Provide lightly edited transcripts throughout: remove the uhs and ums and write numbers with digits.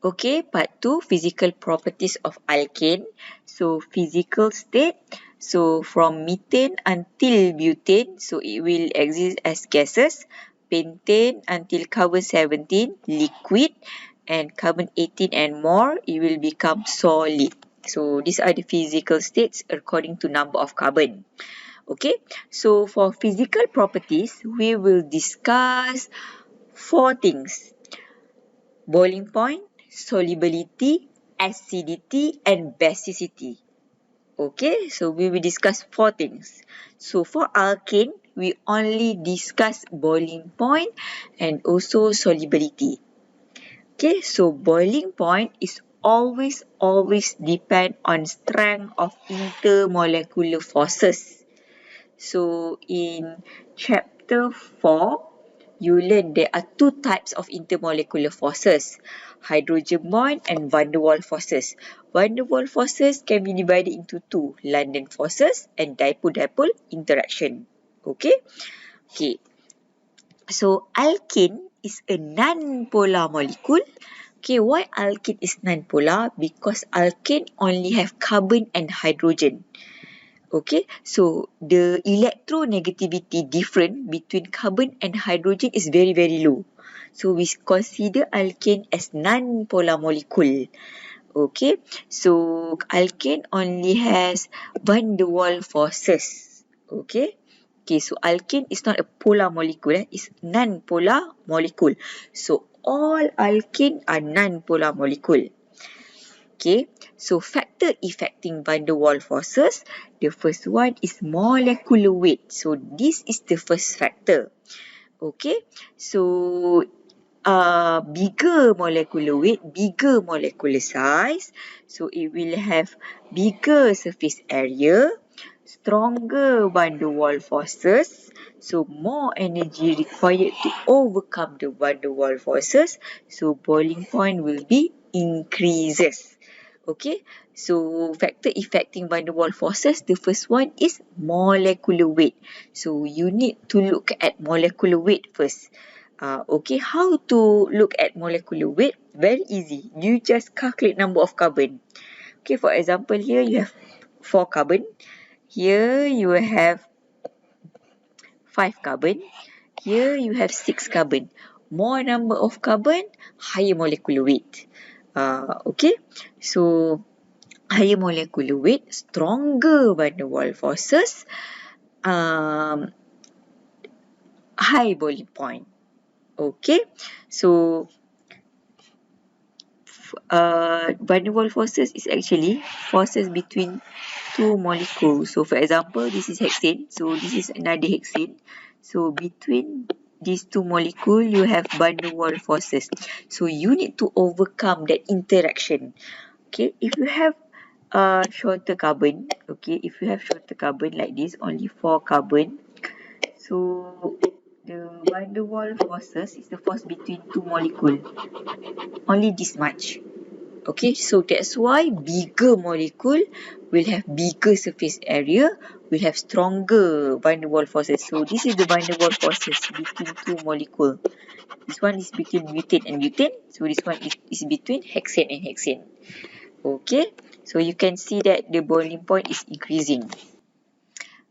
Okay, part 2, physical properties of alkane. So, physical state. So, from methane until butane, so it will exist as gases. Pentane until carbon 17, liquid. And carbon 18 and more, it will become solid. So, these are the physical states according to number of carbon. Okay, so for physical properties, we will discuss 4 things: boiling point, solubility, acidity, and basicity. Okay, so we will discuss 4 things. So for alkane, we only discuss boiling point and also solubility. Okay, so boiling point is always depend on strength of intermolecular forces. So in chapter 4, you learn there are 2 types of intermolecular forces: hydrogen bond and van der Waals forces. Van der Waals forces can be divided into 2, London forces and dipole-dipole interaction. Okay? Okay. So alkane is a non-polar molecule. Okay, why alkane is non-polar? Because alkane only have carbon and hydrogen. Okay, so the electronegativity difference between carbon and hydrogen is very low. So we consider alkane as non-polar molecule. Okay, so alkane only has van der Waals forces. Okay. Okay, so alkane is not a polar molecule, it's non-polar molecule. So all alkane are non-polar molecule. Okay, so factor affecting van der Waals forces, the first one is molecular weight. So this is the first factor. Okay, so bigger molecular weight, bigger molecular size. So it will have bigger surface area, stronger van der Waals forces. So more energy required to overcome the van der Waals forces. So boiling point will be increases. Okay, so factor affecting van der Waals forces, the first one is molecular weight. So you need to look at molecular weight first. Okay, how to look at molecular weight? Very easy. You just calculate number of carbon. Okay, for example, here you have 4 carbon. Here you have 5 carbon. Here you have 6 carbon. More number of carbon, higher molecular weight. Okay, so higher molecular weight, stronger van der Waals forces, high boiling point. Okay, so van der Waals forces is actually forces between 2 molecules. So for example, this is hexane. So this is another hexane. So between these 2 molecules, you have van der Waals forces. So you need to overcome that interaction. Okay, if you have shorter carbon, okay, if you have shorter carbon like this, only 4 carbon. So the van der Waals forces is the force between 2 molecules. Only this much. Okay, so that's why bigger molecule will have bigger surface area, will have stronger van der Waals forces. So this is the van der Waals forces between 2 molecules. This one is between butane and butane. So this one is between hexane and hexane. Okay, so you can see that the boiling point is increasing.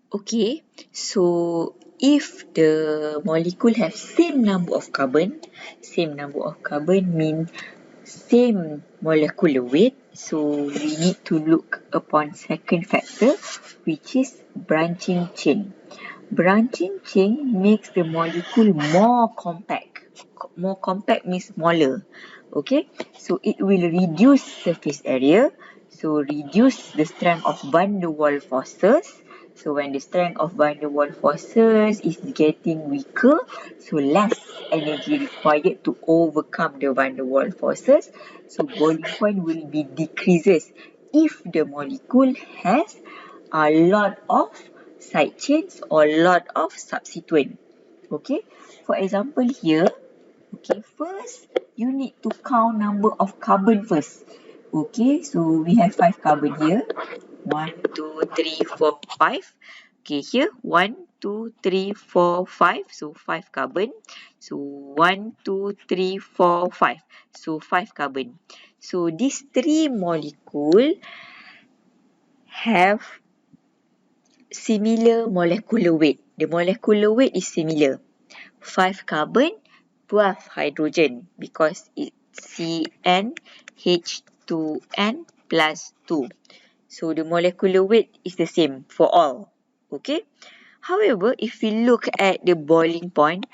Okay, so if the molecule have same number of carbon mean same molecular weight. So we need to look upon second factor, which is branching chain. Branching chain makes the molecule more compact. More compact means smaller. Okay, so it will reduce surface area. So reduce the strength of van der Waals forces. So when the strength of van der Waals forces is getting weaker, so less energy required to overcome the van der Waals forces. So boiling point will be decreases if the molecule has a lot of side chains or lot of substituent. Okay, for example here, okay, first you need to count number of carbon first. Okay, so we have 5 carbon here. 1, 2, 3, 4, 5. Okay, here 1, 2, 3, 4, 5. So 5 carbon. So 1, 2, 3, 4, 5. So 5 carbon. So these 3 molecules have similar molecular weight. The molecular weight is similar. 5 carbon, 12 hydrogen because it's CnH2n plus 2. So the molecular weight is the same for all. Okay. However, if we look at the boiling point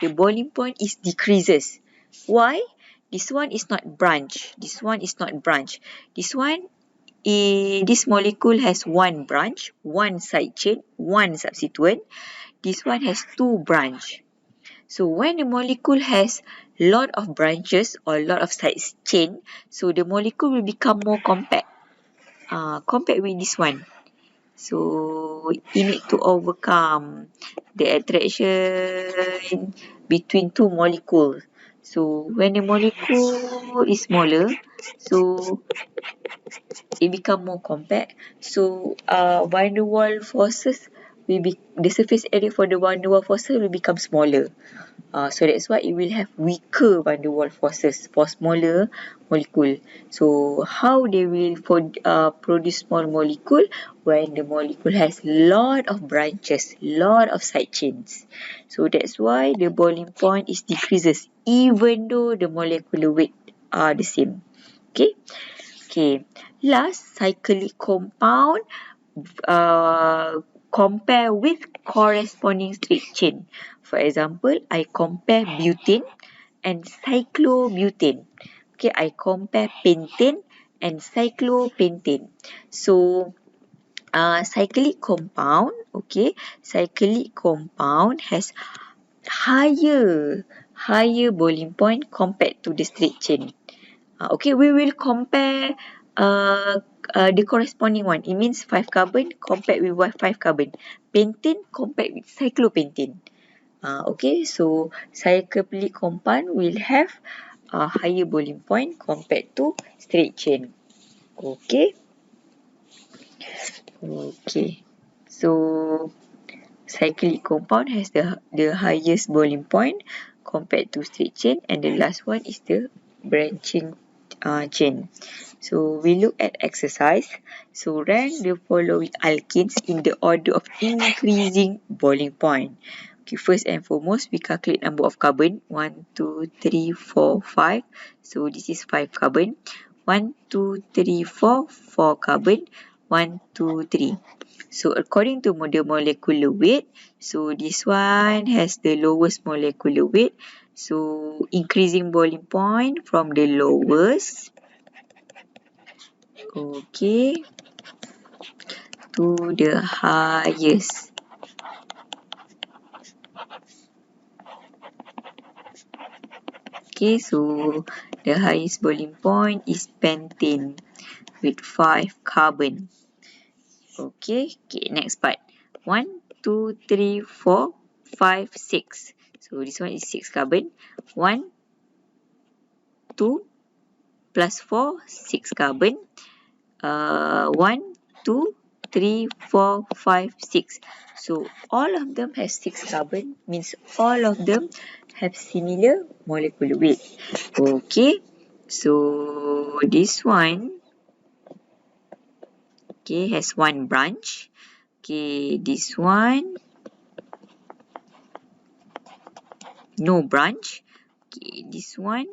is decreases. Why? This one is not branch. This one is not branch. This one, this molecule has one branch, one side chain, one substituent. This one has two branch. So when the molecule has lot of branches or lot of side chain, so the molecule will become more compact. Compact with this one. So it need to overcome the attraction between two molecules. So when the molecule is smaller, so it become more compact. So van der Waals forces the surface area for the van der Waals forces will become smaller. So that's why it will have weaker van der Waals forces for smaller molecule. So how they will produce small molecule when the molecule has lot of branches, lot of side chains. So that's why the boiling point is decreases even though the molecular weight are the same. Okay. Okay. Last, cyclic compound compare with corresponding straight chain. For example, I compare butane and cyclobutane. Okay, I compare pentane and cyclopentane. So, cyclic compound, okay, cyclic compound has higher boiling point compared to the straight chain. Okay, we will compare the corresponding one. It means 5 carbon compared with 5 carbon. Pentane compared with cyclopentane. Okay, so cyclic compound will have a higher boiling point compared to straight chain. Okay. Okay. So cyclic compound has the highest boiling point compared to straight chain, and the last one is the branching chain. So we look at exercise. So rank the following alkanes in the order of increasing boiling point. Okay, first and foremost, we calculate number of carbon. 1, 2, 3, 4, 5. So this is 5 carbon. 1, 2, 3, 4, 4 carbon. 1, 2, 3. So according to the molecular weight, so this one has the lowest molecular weight. So increasing boiling point from the lowest, okay, to the highest. Okay, so the highest boiling point is pentane with 5 carbon. Okay, next part. 1, 2, 3, 4, 5, 6. So this one is 6 carbon. 1, 2 plus 4, 6 carbon. 1, 2, 3, 4, 5, 6. So all of them have 6 carbon, means all of them have similar molecular weight. Okay, so this one, okay, has one branch. Okay, this one, no branch. Okay, this one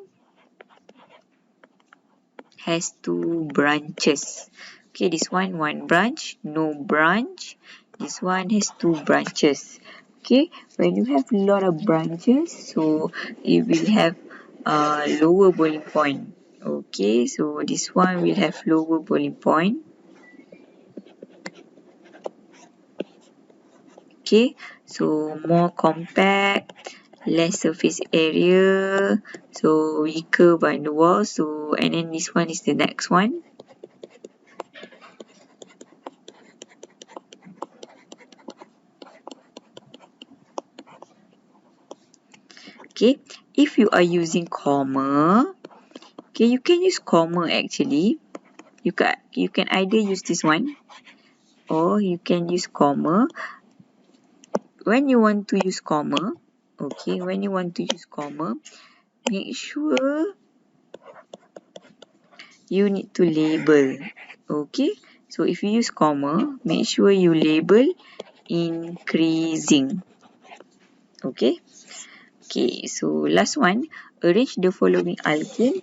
has two branches. Okay, this one branch, no branch. This one has two branches. Okay, when you have a lot of branches, so it will have a lower boiling point. Okay, so this one will have lower boiling point. Okay, so more compact, less surface area, so weaker van der Waals. So, and then this one is the next one. Okay, if you are using comma, okay, you can use comma actually. You can either use this one or you can use comma. when you want to use comma, okay, when you want to use comma, make sure you need to label. Okay, so if you use comma, make sure you label increasing. Okay. Okay, so last one, arrange the following alkane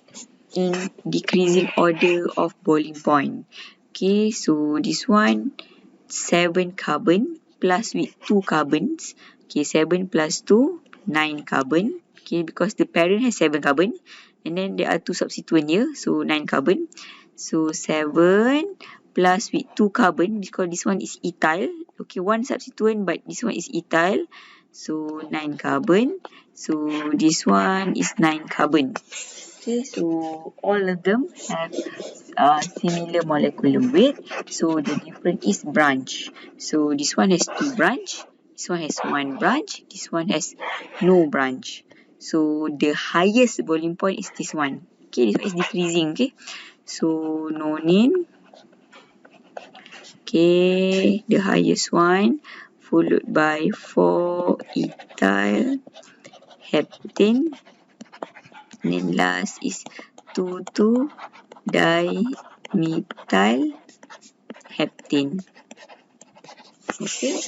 in decreasing order of boiling point. Okay, so this one 7 carbon plus with 2 carbons. Okay, 7 plus 2, 9 carbon. Okay, because the parent has 7 carbon and then there are 2 substituent here, so 9 carbon. So 7 plus with 2 carbon because this one is ethyl. Okay, one substituent but this one is ethyl. So 9 carbon. So this one is 9 carbon. Okay, so all of them have similar molecular weight. So the difference is branch. So this one has 2 branch. This one has 1 branch. This one has no branch. So the highest boiling point is this one. Okay, this one is decreasing. Okay, so nonene. Okay, the highest one followed by 4 ethyl heptane. And then last is 2,2 dimethyl heptane. Okay.